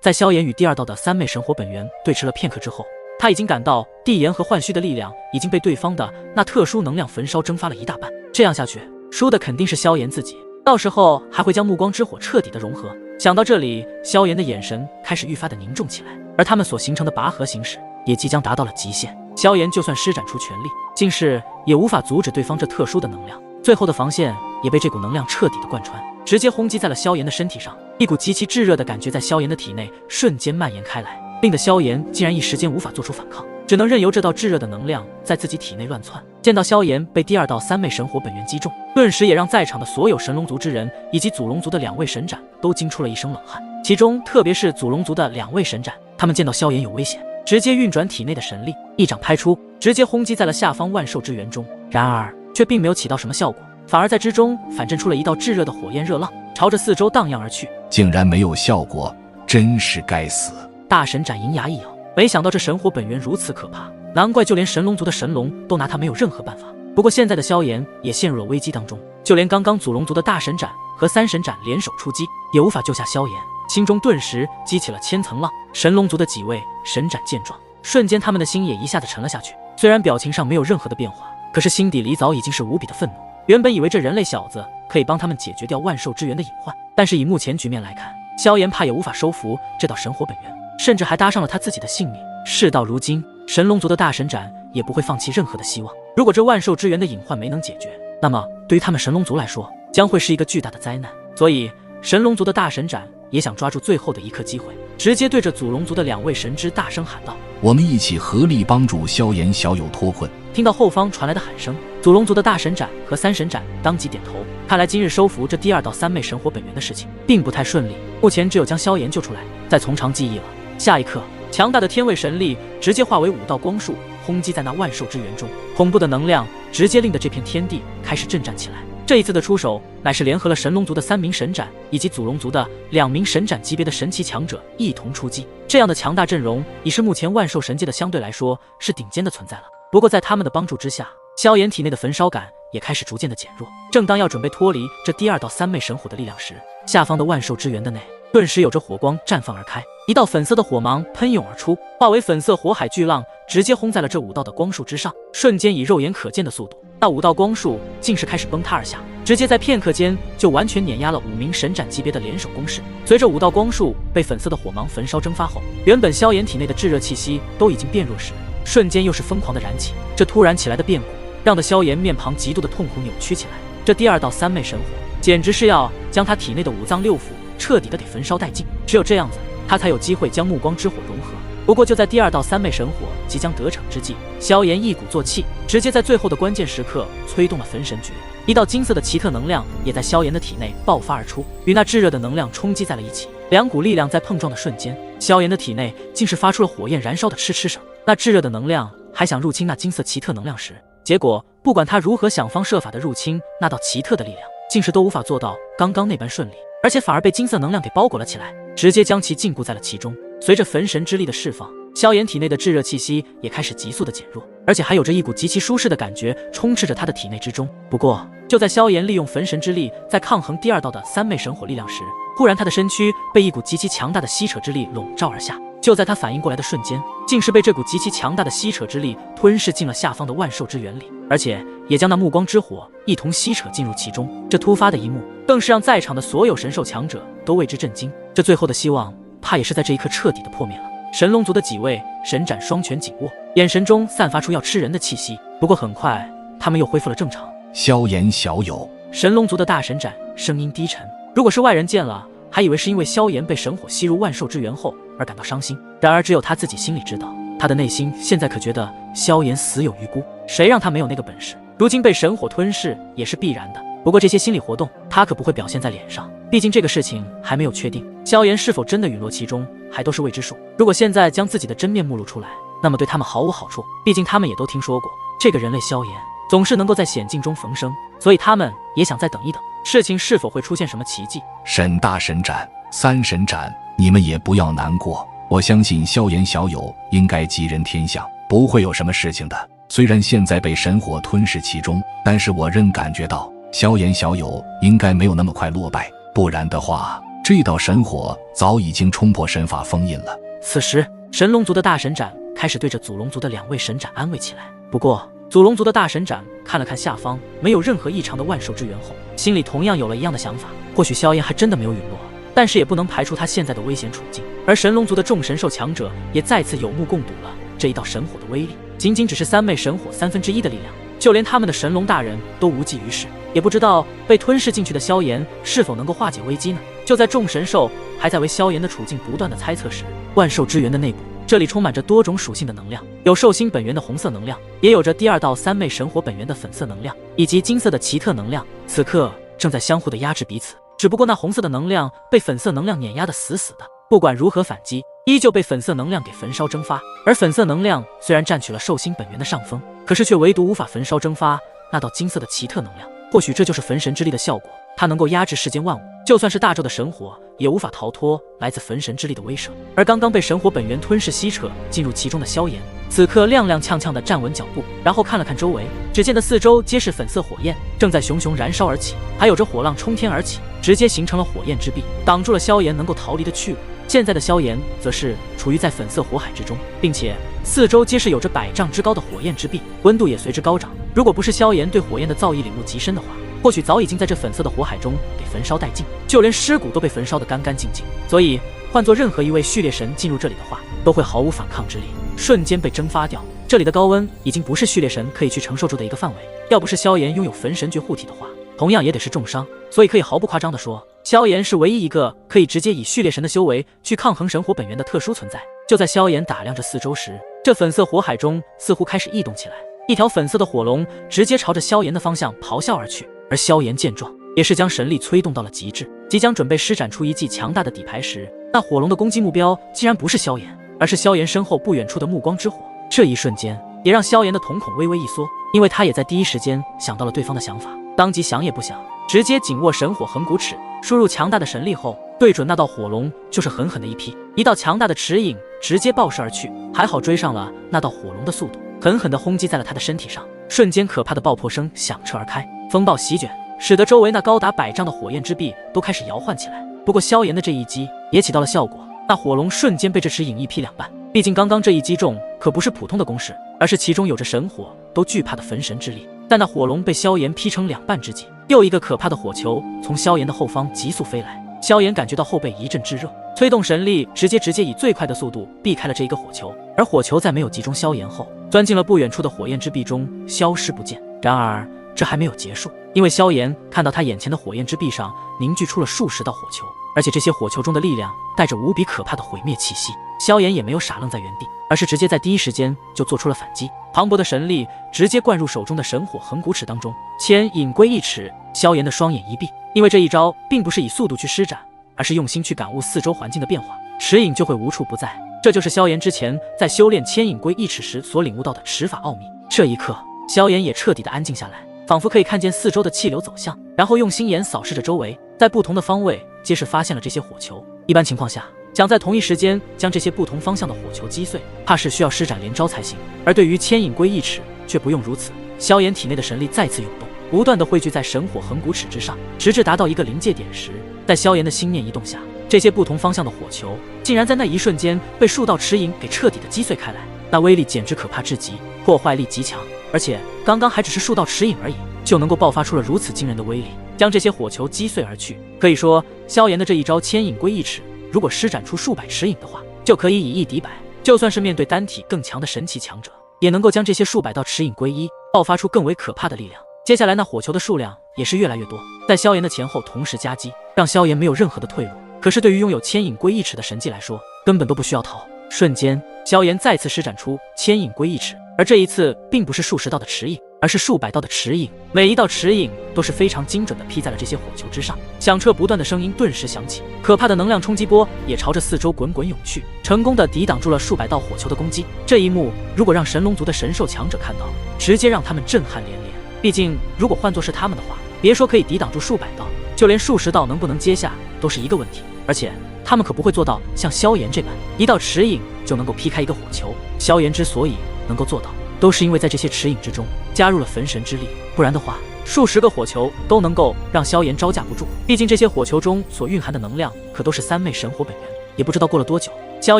在萧炎与第二道的三昧神火本源对峙了片刻之后，他已经感到地炎和幻虚的力量已经被对方的那特殊能量焚烧蒸发了一大半。这样下去，输的肯定是萧炎自己，到时候还会将暮光之火彻底的融合。想到这里，萧炎的眼神开始愈发的凝重起来，而他们所形成的拔河形势也即将达到了极限。萧炎就算施展出全力，竟是也无法阻止对方这特殊的能量。最后的防线也被这股能量彻底的贯穿，直接轰击在了萧炎的身体上。一股极其炙热的感觉在萧炎的体内瞬间蔓延开来，令得萧炎竟然一时间无法做出反抗，只能任由这道炙热的能量在自己体内乱窜。见到萧炎被第二道三昧神火本源击中，顿时也让在场的所有神龙族之人以及祖龙族的2位神斩都惊出了一身冷汗。其中特别是祖龙族的2位神斩，他们见到萧炎有危险，直接运转体内的神力，一掌拍出，直接轰击在了下方万兽之源中。然而却并没有起到什么效果，反而在之中反震出了一道炙热的火焰热浪，朝着四周荡漾而去。竟然没有效果，真是该死！大神斩银牙一咬，没想到这神火本源如此可怕，难怪就连神龙族的神龙都拿他没有任何办法。不过现在的萧炎也陷入了危机当中，就连刚刚祖龙族的大神斩和三神斩联手出击，也无法救下萧炎，心中顿时激起了千层浪。神龙族的几位神斩见状，瞬间他们的心也一下子沉了下去。虽然表情上没有任何的变化，可是心底里早已经是无比的愤怒。原本以为这人类小子可以帮他们解决掉万兽之源的隐患，但是以目前局面来看，萧炎怕也无法收服这道神火本源，甚至还搭上了他自己的性命。事到如今，神龙族的大神斩也不会放弃任何的希望。如果这万兽之源的隐患没能解决，那么对于他们神龙族来说，将会是一个巨大的灾难。所以神龙族的大神斩也想抓住最后的一刻机会，直接对着祖龙族的2位神之大声喊道：我们一起合力帮助萧炎小友脱困。听到后方传来的喊声，祖龙族的大神斩和三神斩当即点头。看来今日收服这第二道三昧神火本源的事情并不太顺利，目前只有将萧炎救出来，再从长计议了。下一刻，强大的天位神力直接化为5道光束，轰击在那万兽之源中。恐怖的能量直接令得这片天地开始震颤起来。这一次的出手乃是联合了神龙族的3名神斩以及祖龙族的2名神斩级别的神奇强者一同出击。这样的强大阵容已是目前万兽神界的相对来说是顶尖的存在了。不过在他们的帮助之下，萧炎体内的焚烧感也开始逐渐的减弱。正当要准备脱离这第2道三昧神火的力量时，下方的万兽之源的内顿时有着火光绽放而开，一道粉色的火芒喷涌而出，化为粉色火海巨浪，直接轰在了这5道的光束之上。瞬间以肉眼可见的速度，那5道光束竟是开始崩塌而下，直接在片刻间就完全碾压了5名神斩级别的联手攻势。随着5道光束被粉色的火芒焚烧蒸发后，原本萧炎体内的炙热气息都已经变弱时，瞬间又是疯狂的燃起。这突然起来的变故让得萧炎面庞极度的痛苦扭曲起来。这第2道三昧神火简直是要将他体内的5脏6腑彻底的给焚烧殆尽，只有这样子他才有机会将暮光之火融合。不过就在第2道三昧神火即将得逞之际，萧炎一鼓作气，直接在最后的关键时刻催动了焚神诀。一道金色的奇特能量也在萧炎的体内爆发而出，与那炙热的能量冲击在了一起。2股力量在碰撞的瞬间，萧炎的体内竟是发出了火焰燃烧的嗤嗤声。那炙热的能量还想入侵那金色奇特能量时，结果不管他如何想方设法的入侵那道奇特的力量，竟是都无法做到刚刚那般顺利，而且反而被金色能量给包裹了起来，直接将其禁锢在了其中。随着焚神之力的释放，萧炎体内的炙热气息也开始急速的减弱，而且还有着一股极其舒适的感觉充斥着他的体内之中。不过就在萧炎利用焚神之力在抗衡第2道的三昧神火力量时，忽然他的身躯被一股极其强大的吸扯之力笼罩而下。就在他反应过来的瞬间，竟是被这股极其强大的吸扯之力吞噬进了下方的万兽之源里，而且也将那暮光之火一同吸扯进入其中。这突发的一幕更是让在场的所有神兽强者都为之震惊，这最后的希望怕也是在这一刻彻底的破灭了。神龙族的几位神斩双拳紧握，眼神中散发出要吃人的气息。不过很快他们又恢复了正常。萧炎小友，神龙族的大神斩声音低沉，如果是外人见了还以为是因为萧炎被神火吸入万兽之源后而感到伤心，然而只有他自己心里知道，他的内心现在可觉得萧炎死有余辜，谁让他没有那个本事，如今被神火吞噬也是必然的。不过这些心理活动他可不会表现在脸上，毕竟这个事情还没有确定，萧炎是否真的陨落其中还都是未知数。如果现在将自己的真面目露出来，那么对他们毫无好处，毕竟他们也都听说过这个人类萧炎总是能够在险境中逢生，所以他们也想再等一等，事情是否会出现什么奇迹。沈大神斩、三神斩，你们也不要难过，我相信萧炎小友应该吉人天相，不会有什么事情的。虽然现在被神火吞噬其中，但是我仍感觉到萧炎小友应该没有那么快落败，不然的话这一道神火早已经冲破神法封印了。此时，神龙族的大神斩开始对着祖龙族的2位神斩安慰起来。不过，祖龙族的大神斩看了看下方没有任何异常的万兽之源后，心里同样有了一样的想法。或许萧炎还真的没有陨落，但是也不能排除他现在的危险处境。而神龙族的众神兽强者也再次有目共睹了这一道神火的威力。仅仅只是3昧神火1/3的力量，就连他们的神龙大人都无济于事。也不知道被吞噬进去的萧炎是否能够化解危机呢？就在众神兽还在为萧炎的处境不断的猜测时，万兽之源的内部，这里充满着多种属性的能量，有兽星本源的红色能量，也有着第2道3昧神火本源的粉色能量，以及金色的奇特能量，此刻正在相互的压制彼此。只不过那红色的能量被粉色能量碾压得死死的，不管如何反击，依旧被粉色能量给焚烧蒸发。而粉色能量虽然占据了兽星本源的上风，可是却唯独无法焚烧蒸发那道金色的奇特能量。或许这就是焚神之力的效果，它能够压制世间万物，就算是大纣的神火也无法逃脱来自焚神之力的威慑。而刚刚被神火本源吞噬吸扯进入其中的萧炎，此刻踉踉跄跄地站稳脚步，然后看了看周围，只见得四周皆是粉色火焰，正在熊熊燃烧而起，还有着火浪冲天而起，直接形成了火焰之壁，挡住了萧炎能够逃离的去路。现在的萧炎则是处于在粉色火海之中，并且四周皆是有着100丈之高的火焰之壁，温度也随之高涨。如果不是萧炎对火焰的造诣领悟极深的话，或许早已经在这粉色的火海中给焚烧殆尽，就连尸骨都被焚烧得干干净净。所以换做任何一位序列神进入这里的话，都会毫无反抗之力，瞬间被蒸发掉。这里的高温已经不是序列神可以去承受住的一个范围，要不是萧炎拥有焚神诀护体的话，同样也得是重伤。所以可以毫不夸张地说，萧炎是唯一一个可以直接以序列神的修为去抗衡神火本源的特殊存在。就在萧炎打量着四周时，这粉色火海中似乎开始异动起来，一条粉色的火龙直接朝着萧炎的方向咆哮而去。而萧炎见状，也是将神力催动到了极致，即将准备施展出一记强大的底牌时，那火龙的攻击目标竟然不是萧炎，而是萧炎身后不远处的暮光之火。这一瞬间也让萧炎的瞳孔微微一缩，因为他也在第一时间想到了对方的想法，当即想也不想，直接紧握神火横骨尺，输入强大的神力后，对准那道火龙就是狠狠的一劈，一道强大的齿影直接爆射而去，还好追上了那道火龙的速度，狠狠地轰击在了他的身体上，瞬间可怕的爆破声响彻而开，风暴席卷，使得周围那高达100丈的火焰之壁都开始摇晃起来。不过萧炎的这一击也起到了效果，那火龙瞬间被这齿影一劈两半。毕竟刚刚这一击中可不是普通的攻势，而是其中有着神火都惧怕的焚神之力。但那火龙被萧炎劈成两半之际，又一个可怕的火球从萧炎的后方急速飞来。萧炎感觉到后背一阵炙热，催动神力直接以最快的速度避开了这一个火球，而火球在没有击中萧炎后，钻进了不远处的火焰之壁中，消失不见。然而这还没有结束，因为萧炎看到他眼前的火焰之壁上凝聚出了数十道火球，而且这些火球中的力量带着无比可怕的毁灭气息。萧炎也没有傻愣在原地，而是直接在第一时间就做出了反击，磅礴的神力直接灌入手中的神火横骨尺当中，牵引归一尺。萧炎的双眼一闭，因为这一招并不是以速度去施展，而是用心去感悟四周环境的变化，尺影就会无处不在。这就是萧炎之前在修炼牵引归一尺时所领悟到的尺法奥秘。这一刻，萧炎也彻底的安静下来，仿佛可以看见四周的气流走向，然后用心眼扫视着周围，在不同的方位皆是发现了这些火球。一般情况下，想在同一时间将这些不同方向的火球击碎，怕是需要施展连招才行。而对于牵引归一尺，却不用如此。萧炎体内的神力再次涌动，不断的汇聚在神火横骨尺之上，直至达到一个临界点时，在萧炎的心念一动下，这些不同方向的火球竟然在那一瞬间被数道尺影给彻底的击碎开来。那威力简直可怕至极，破坏力极强，而且刚刚还只是数道尺影而已，就能够爆发出了如此惊人的威力，将这些火球击碎而去。可以说，萧炎的这一招牵引归一尺，如果施展出数百尺影的话，就可以以一敌百，就算是面对单体更强的神奇强者，也能够将这些数百道尺影归一，爆发出更为可怕的力量。接下来那火球的数量也是越来越多，在萧炎的前后同时夹击，让萧炎没有任何的退路。可是对于拥有牵引归一尺的神技来说，根本都不需要逃。瞬间，萧炎再次施展出牵引归一尺，而这一次并不是数十道的尺影，而是数百道的尺影，每一道尺影都是非常精准地劈在了这些火球之上。响彻不断的声音顿时响起，可怕的能量冲击波也朝着四周滚滚涌去，成功地抵挡住了数百道火球的攻击。这一幕如果让神龙族的神兽强者看到，直接让他们震撼连连。毕竟如果换作是他们的话，别说可以抵挡住数百道，就连数十道能不能接下都是一个问题。而且他们可不会做到像萧炎这般一道尺影就能够劈开一个火球。萧炎之所以能够做到，都是因为在这些尺影之中加入了焚神之力，不然的话，数十个火球都能够让萧炎招架不住，毕竟这些火球中所蕴含的能量可都是三昧神火本源。也不知道过了多久，萧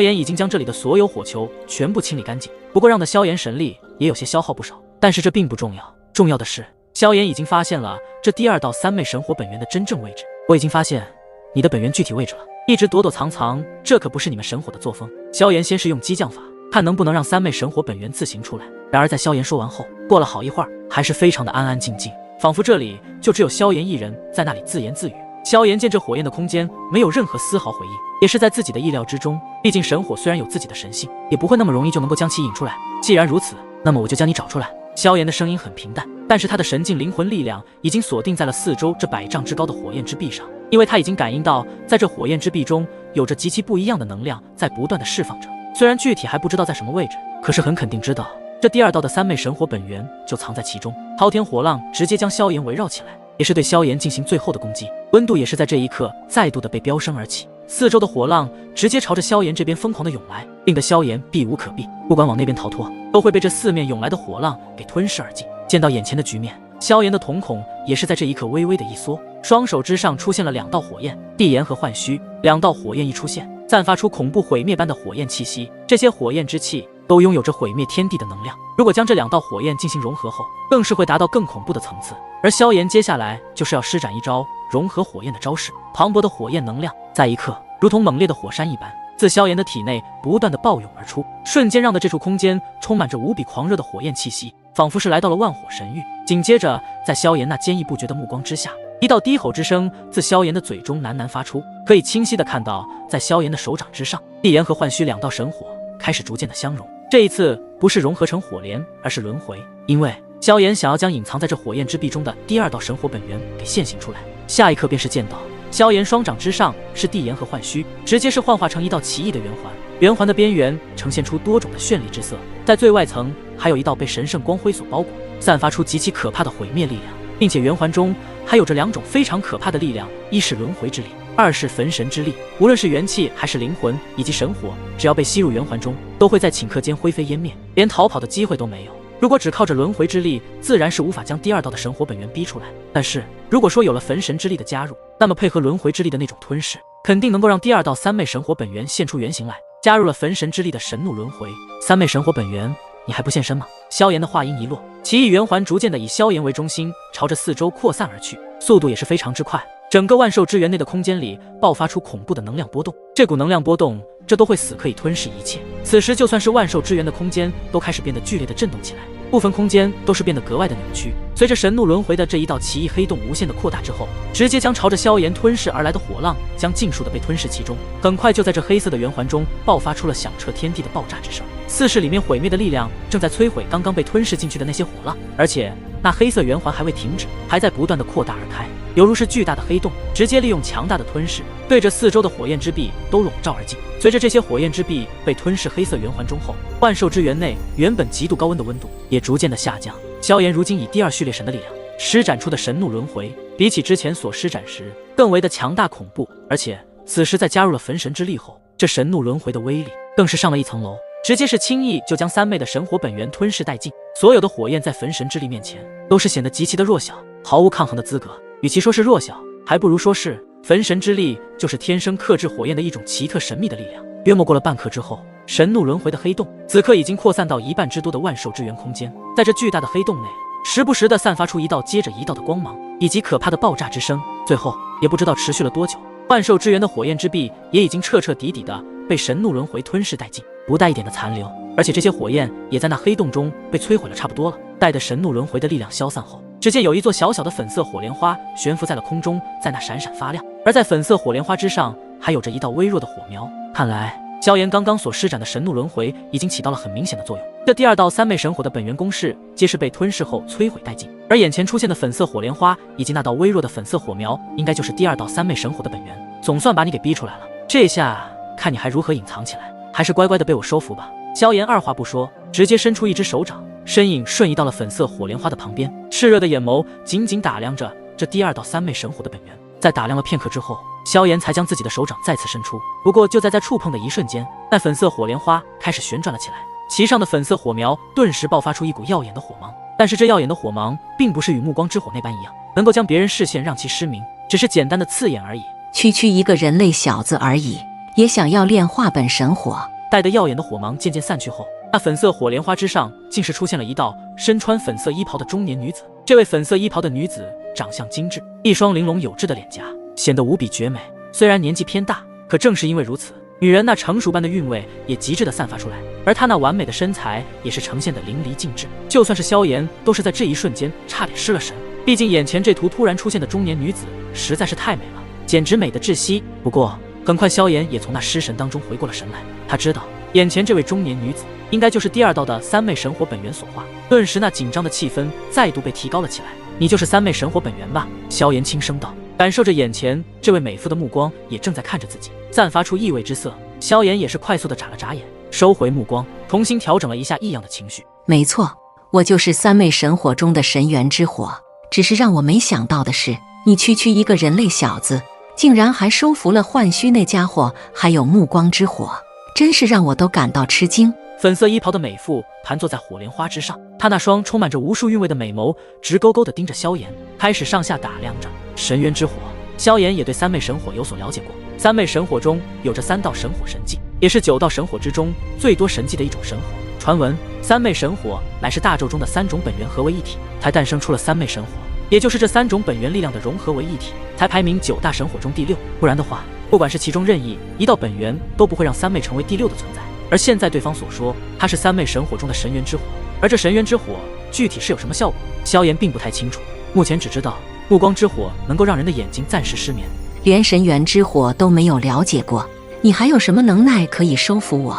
炎已经将这里的所有火球全部清理干净。不过让的萧炎神力也有些消耗不少，但是这并不重要，重要的是萧炎已经发现了这第二道三昧神火本源的真正位置。我已经发现你的本源具体位置了，一直躲躲藏藏，这可不是你们神火的作风。萧炎先是用激将法，看能不能让三昧神火本源自行出来。然而在萧炎说完后，过了好一会儿，还是非常的安安静静，仿佛这里就只有萧炎一人在那里自言自语。萧炎见这火焰的空间没有任何丝毫回应，也是在自己的意料之中。毕竟神火虽然有自己的神性，也不会那么容易就能够将其引出来。既然如此，那么我就将你找出来。萧炎的声音很平淡，但是他的神境灵魂力量已经锁定在了四周这100丈之高的火焰之壁上，因为他已经感应到，在这火焰之壁中有着极其不一样的能量在不断的释放着。虽然具体还不知道在什么位置，可是很肯定知道，这第二道的三昧神火本源就藏在其中。滔天火浪直接将萧炎围绕起来，也是对萧炎进行最后的攻击。温度也是在这一刻再度的被飙升而起，四周的火浪直接朝着萧炎这边疯狂的涌来，令得萧炎避无可避，不管往那边逃脱，都会被这四面涌来的火浪给吞噬而尽。见到眼前的局面，萧炎的瞳孔也是在这一刻微微的一缩，双手之上出现了2道火焰，地炎和幻虚。2道火焰一出现，散发出恐怖毁灭般的火焰气息，这些火焰之气都拥有着毁灭天地的能量。如果将这2道火焰进行融合后，更是会达到更恐怖的层次。而萧炎接下来就是要施展一招融合火焰的招式，磅礴的火焰能量在一刻如同猛烈的火山一般，自萧炎的体内不断的暴涌而出，瞬间让的这处空间充满着无比狂热的火焰气息，仿佛是来到了万火神域。紧接着，在萧炎那坚毅不绝的目光之下，一道低吼之声自萧炎的嘴中喃喃发出，可以清晰的看到，在萧炎的手掌之上，地炎和幻虚2道神火开始逐渐的相融。这一次不是融合成火莲，而是轮回，因为萧炎想要将隐藏在这火焰之壁中的第2道神火本源给现形出来。下一刻便是见到萧炎双掌之上是地炎和幻虚，直接是幻化成一道奇异的圆环，圆环的边缘呈现出多种的绚丽之色，在最外层还有一道被神圣光辉所包裹，散发出极其可怕的毁灭力量，并且圆环中还有着2种非常可怕的力量，一是轮回之力，二是焚神之力。无论是元气还是灵魂以及神火，只要被吸入圆环中，都会在顷刻间灰飞烟灭，连逃跑的机会都没有。如果只靠着轮回之力，自然是无法将第2道的神火本源逼出来。但是如果说有了焚神之力的加入，那么配合轮回之力的那种吞噬，肯定能够让第2道三昧神火本源现出原形来。加入了焚神之力的神怒轮回，三昧神火本源，你还不现身吗？萧炎的话音一落，奇异圆环逐渐的以萧炎为中心，朝着四周扩散而去，速度也是非常之快。整个万兽之源内的空间里爆发出恐怖的能量波动，这股能量波动，这都会死可以吞噬一切。此时就算是万兽之源的空间都开始变得剧烈的震动起来，部分空间都是变得格外的扭曲。随着神怒轮回的这一道奇异黑洞无限的扩大之后，直接将朝着萧炎吞噬而来的火浪将尽数的被吞噬其中。很快就在这黑色的圆环中爆发出了响彻天地的爆炸之声，四世里面毁灭的力量正在摧毁刚刚被吞噬进去的那些火浪，而且那黑色圆环还未停止，还在不断的扩大而开，犹如是巨大的黑洞，直接利用强大的吞噬，对着四周的火焰之壁都笼罩而进。随着这些火焰之壁被吞噬黑色圆环中后，万兽之源内原本极度高温的温度也逐渐的下降。萧炎如今以第2序列神的力量施展出的神怒轮回，比起之前所施展时更为的强大恐怖，而且此时在加入了焚神之力后，这神怒轮回的威力更是上了一层楼，直接是轻易就将三昧的神火本源吞噬殆尽。所有的火焰在焚神之力面前都是显得极其的弱小，毫无抗衡的资格。与其说是弱小，还不如说是焚神之力就是天生克制火焰的一种奇特神秘的力量。约莫过了半刻之后，神怒轮回的黑洞此刻已经扩散到1半之多的万兽之源空间，在这巨大的黑洞内，时不时的散发出一道接着一道的光芒，以及可怕的爆炸之声。最后也不知道持续了多久，万兽之源的火焰之壁也已经彻彻底底的被神怒轮回吞噬殆尽，不带一点的残留。而且这些火焰也在那黑洞中被摧毁了差不多了。待得神怒轮回的力量消散后，只见有一座小小的粉色火莲花悬浮在了空中，在那闪闪发亮。而在粉色火莲花之上，还有着一道微弱的火苗。看来萧炎刚刚所施展的神怒轮回已经起到了很明显的作用。这第2道三昧神火的本源公式皆是被吞噬后摧毁殆尽，而眼前出现的粉色火莲花以及那道微弱的粉色火苗，应该就是第2道三昧神火的本源。总算把你给逼出来了，这下看你还如何隐藏起来，还是乖乖的被我收服吧。萧炎二话不说，直接伸出一只手掌，身影瞬移到了粉色火莲花的旁边，炽热的眼眸紧紧打量着这第2道三昧神火的本源。在打量了片刻之后，萧炎才将自己的手掌再次伸出。不过就在触碰的一瞬间，那粉色火莲花开始旋转了起来，其上的粉色火苗顿时爆发出一股耀眼的火芒。但是这耀眼的火芒并不是与暮光之火那般一样，能够将别人视线让其失明，只是简单的刺眼而已。区一个人类小子而已，也想要练化本神火。待得耀眼的火芒渐渐散去后，那粉色火莲花之上竟是出现了一道身穿粉色衣袍的中年女子。这位粉色衣袍的女子长相精致，一双玲珑有致的脸颊显得无比绝美。虽然年纪偏大，可正是因为如此，女人那成熟般的韵味也极致地散发出来，而她那完美的身材也是呈现得淋漓尽致。就算是萧炎，都是在这一瞬间差点失了神。毕竟眼前这图突然出现的中年女子实在是太美了，简直美得窒息。不过很快萧炎也从那失神当中回过了神来，他知道眼前这位中年女子应该就是第二道的三昧神火本源所化。顿时那紧张的气氛再度被提高了起来。你就是三昧神火本源吧？萧炎轻声道。感受着眼前这位美妇的目光也正在看着自己，散发出意味之色。萧炎也是快速的眨了眨眼，收回目光，重新调整了一下异样的情绪。没错，我就是三昧神火中的神元之火。只是让我没想到的是，你区一个人类小子，竟然还收服了幻虚那家伙，还有暮光之火，真是让我都感到吃惊。粉色衣袍的美妇盘坐在火莲花之上，她那双充满着无数韵味的美眸直勾勾地盯着萧炎，开始上下打量着。神元之火，萧炎也对三昧神火有所了解过。三昧神火中有着3道神火神技，也是9道神火之中最多神技的一种神火。传闻三昧神火乃是大咒中的3种本源合为一体，才诞生出了三昧神火，也就是这3种本源力量的融合为一体，才排名9大神火中第6。不然的话，不管是其中任意一道本源，都不会让三昧成为第6的存在。而现在对方所说，它是三昧神火中的神元之火，而这神元之火具体是有什么效果，萧炎并不太清楚。目前只知道暮光之火能够让人的眼睛暂时失眠，连神元之火都没有了解过，你还有什么能耐可以收服我？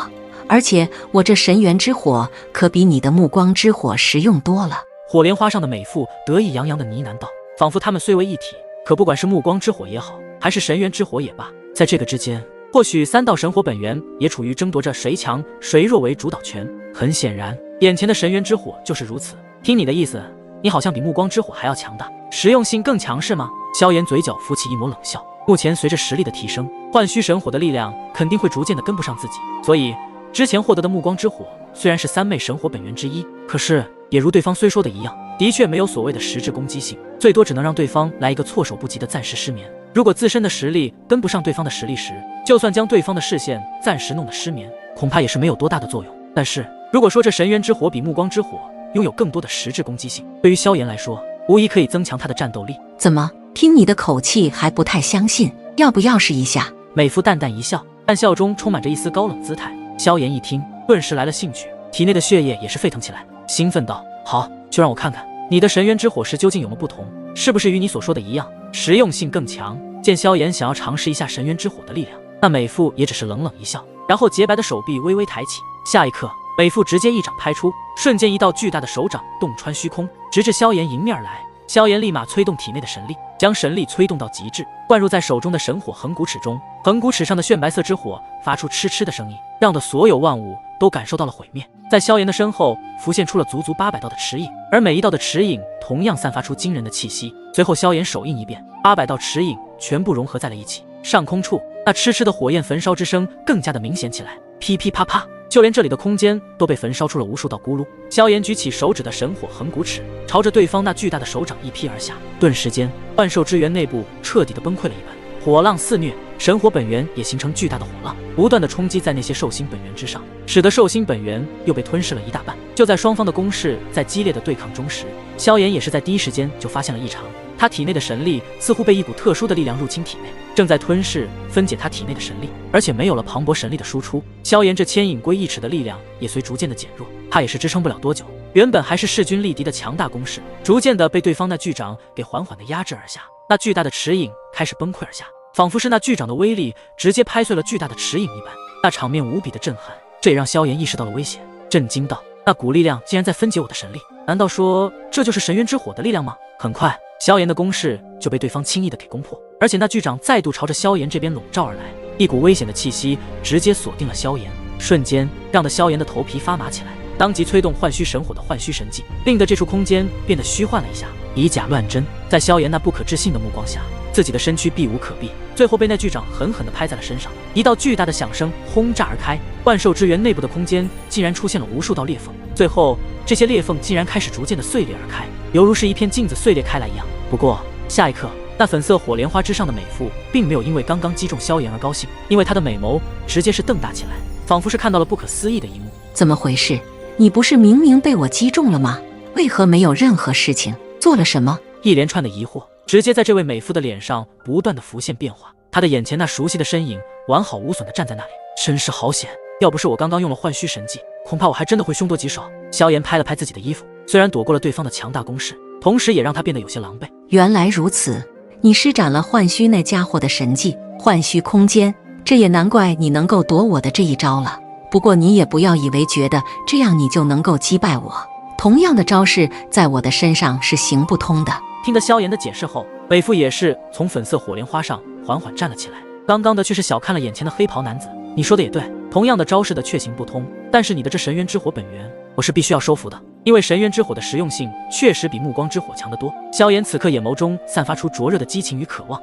而且我这神元之火可比你的暮光之火实用多了。火莲花上的美妇得意洋洋地呢喃道，仿佛他们虽为一体，可不管是暮光之火也好，还是神元之火也罢，在这个之间，或许3道神火本源也处于争夺着谁强谁弱为主导权。很显然，眼前的神元之火就是如此。听你的意思，你好像比暮光之火还要强大，实用性更强是吗？萧炎嘴角浮起一抹冷笑。目前随着实力的提升，幻虚神火的力量肯定会逐渐的跟不上自己，所以之前获得的暮光之火虽然是三昧神火本源之一，可是也如对方虽说的一样，的确没有所谓的实质攻击性，最多只能让对方来一个措手不及的暂时失眠。如果自身的实力跟不上对方的实力时，就算将对方的视线暂时弄得失眠，恐怕也是没有多大的作用。但是如果说这神元之火比暮光之火拥有更多的实质攻击性，对于萧炎来说，无疑可以增强他的战斗力。怎么，听你的口气还不太相信？要不要试一下？美妇淡淡一笑，但笑中充满着一丝高冷姿态。萧炎一听，顿时来了兴趣，体内的血液也是沸腾起来，兴奋道：好，就让我看看你的神元之火石究竟有没有不同，是不是与你所说的一样，实用性更强。见萧炎想要尝试一下神元之火的力量，那美妇也只是冷冷一笑，然后洁白的手臂微微抬起，下一刻美妇直接一掌拍出，瞬间一道巨大的手掌洞穿虚空，直至萧炎迎面而来。萧炎立马催动体内的神力，将神力催动到极致，灌入在手中的神火横骨尺中。横骨尺上的炫白色之火发出嗤嗤的声音，让的所有万物都感受到了毁灭。在萧炎的身后浮现出了足足800道的齿影，而每一道的齿影同样散发出惊人的气息。随后萧炎手印一变，800道齿影全部融合在了一起。上空处那痴痴的火焰焚烧之声更加的明显起来，噼噼啪啪，就连这里的空间都被焚烧出了无数道咕噜。萧炎举起手指的神火横骨尺，朝着对方那巨大的手掌一劈而下，顿时间万兽之源内部彻底的崩溃了一般，火浪肆虐，神火本源也形成巨大的火浪，不断的冲击在那些兽星本源之上，使得兽星本源又被吞噬了一大半。就在双方的攻势在激烈的对抗中时，萧炎也是在第一时间就发现了异常，他体内的神力似乎被一股特殊的力量入侵体内，正在吞噬分解他体内的神力，而且没有了磅礴神力的输出，萧炎这牵引归一尺的力量也随逐渐的减弱，他也是支撑不了多久。原本还是势均力敌的强大攻势，逐渐的被对方那巨掌给缓缓的压制而下，那巨大的齿影开始崩溃而下，仿佛是那巨掌的威力直接拍碎了巨大的齿影一般，那场面无比的震撼，这也让萧炎意识到了危险，震惊道：那股力量竟然在分解我的神力，难道说这就是神元之火的力量吗？很快萧炎的攻势就被对方轻易的给攻破，而且那巨掌再度朝着萧炎这边笼罩而来，一股危险的气息直接锁定了萧炎，瞬间让得萧炎的头皮发麻起来，当即催动幻虚神火的幻虚神技，令得这处空间变得虚幻了一下，以假乱真。在萧炎那不可置信的目光下，自己的身躯避无可避，最后被那巨掌狠狠地拍在了身上，一道巨大的响声轰炸而开，万兽之源内部的空间竟然出现了无数道裂缝，最后这些裂缝竟然开始逐渐的碎裂而开，犹如是一片镜子碎裂开来一样。不过下一刻，那粉色火莲花之上的美妇并没有因为刚刚击中萧炎而高兴，因为她的美眸直接是瞪大起来，仿佛是看到了不可思议的一幕。怎么回事？你不是明明被我击中了吗？为何没有任何事情？做了什么？一连串的疑惑直接在这位美妇的脸上不断的浮现变化，她的眼前那熟悉的身影完好无损的站在那里，真是好险！要不是我刚刚用了幻虚神技，恐怕我还真的会凶多吉少。萧炎拍了拍自己的衣服，虽然躲过了对方的强大攻势，同时也让他变得有些狼狈。原来如此，你施展了幻虚那家伙的神技幻虚空间，这也难怪你能够躲我的这一招了。不过你也不要以为觉得这样你就能够击败我，同样的招式在我的身上是行不通的。听得萧炎的解释后，美妇也是从粉色火莲花上缓缓站了起来。刚刚的却是小看了眼前的黑袍男子，你说的也对，同样的招式的确行不通，但是你的这神渊之火本源我是必须要收服的，因为神渊之火的实用性确实比暮光之火强得多。萧炎此刻眼眸中散发出灼热的激情与渴望。